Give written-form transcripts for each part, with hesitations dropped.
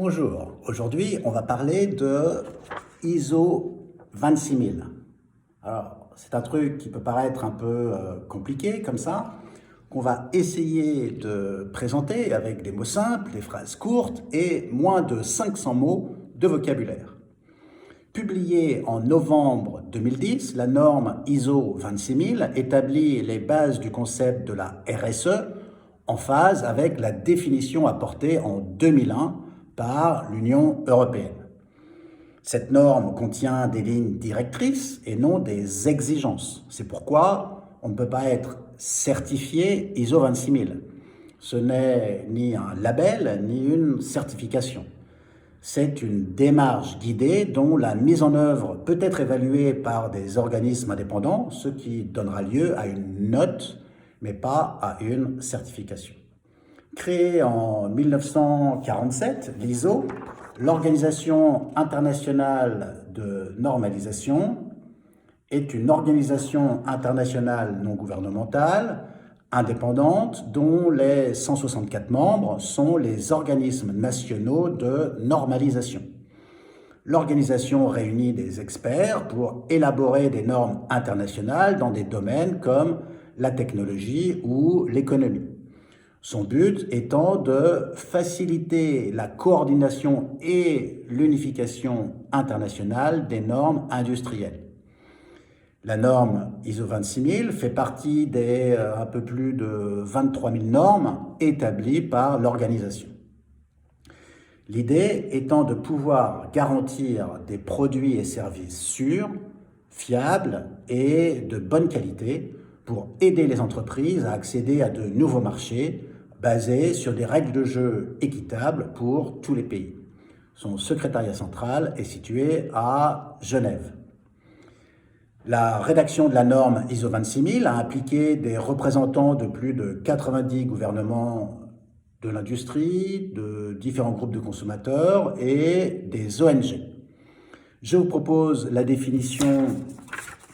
Bonjour, aujourd'hui on va parler de ISO 26000. Alors c'est un truc qui peut paraître un peu compliqué comme ça, qu'on va essayer de présenter avec des mots simples, des phrases courtes et moins de 500 mots de vocabulaire. Publiée en novembre 2010, la norme ISO 26000 établit les bases du concept de la RSE en phase avec la définition apportée en 2001 par l'Union européenne. Cette norme contient des lignes directrices et non des exigences. C'est pourquoi on ne peut pas être certifié ISO 26000. Ce n'est ni un label ni une certification. C'est une démarche guidée dont la mise en œuvre peut être évaluée par des organismes indépendants, ce qui donnera lieu à une note, mais pas à une certification. Créée en 1947, l'ISO, l'Organisation internationale de normalisation, est une organisation internationale non gouvernementale, indépendante, dont les 164 membres sont les organismes nationaux de normalisation. L'organisation réunit des experts pour élaborer des normes internationales dans des domaines comme la technologie ou l'économie. Son but étant de faciliter la coordination et l'unification internationale des normes industrielles. La norme ISO 26000 fait partie des un peu plus de 23 000 normes établies par l'organisation. L'idée étant de pouvoir garantir des produits et services sûrs, fiables et de bonne qualité pour aider les entreprises à accéder à de nouveaux marchés basés sur des règles de jeu équitables pour tous les pays. Son secrétariat central est situé à Genève. La rédaction de la norme ISO 26000 a impliqué des représentants de plus de 90 gouvernements de l'industrie, de différents groupes de consommateurs et des ONG. Je vous propose la définition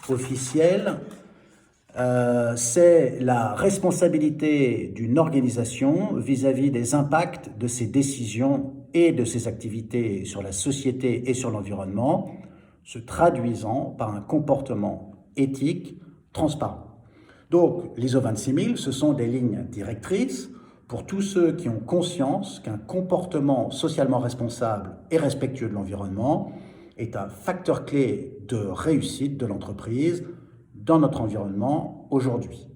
officielle. C'est la responsabilité d'une organisation vis-à-vis des impacts de ses décisions et de ses activités sur la société et sur l'environnement, se traduisant par un comportement éthique transparent. Donc, l'ISO 26000, ce sont des lignes directrices pour tous ceux qui ont conscience qu'un comportement socialement responsable et respectueux de l'environnement est un facteur clé de réussite de l'entreprise dans notre environnement aujourd'hui.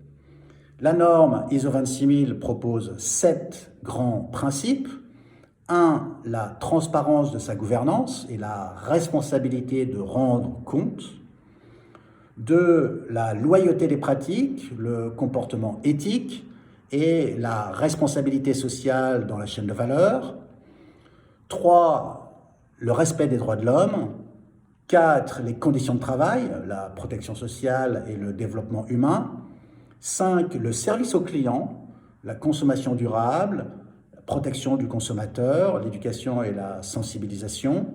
La norme ISO 26000 propose 7 grands principes. 1. La transparence de sa gouvernance et la responsabilité de rendre compte. 2. La loyauté des pratiques, le comportement éthique et la responsabilité sociale dans la chaîne de valeur. 3. Le respect des droits de l'homme. 4. Les conditions de travail, la protection sociale et le développement humain. 5. Le service au client, la consommation durable, la protection du consommateur, l'éducation et la sensibilisation.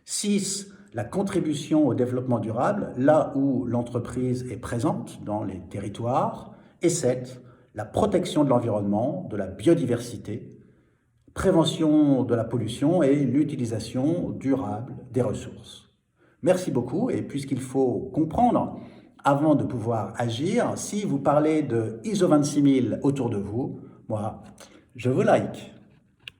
6. La contribution au développement durable, là où l'entreprise est présente dans les territoires. Et 7. La protection de l'environnement, de la biodiversité, prévention de la pollution et l'utilisation durable des ressources. Merci beaucoup, et puisqu'il faut comprendre avant de pouvoir agir, si vous parlez de ISO 26000 autour de vous, moi, je vous like.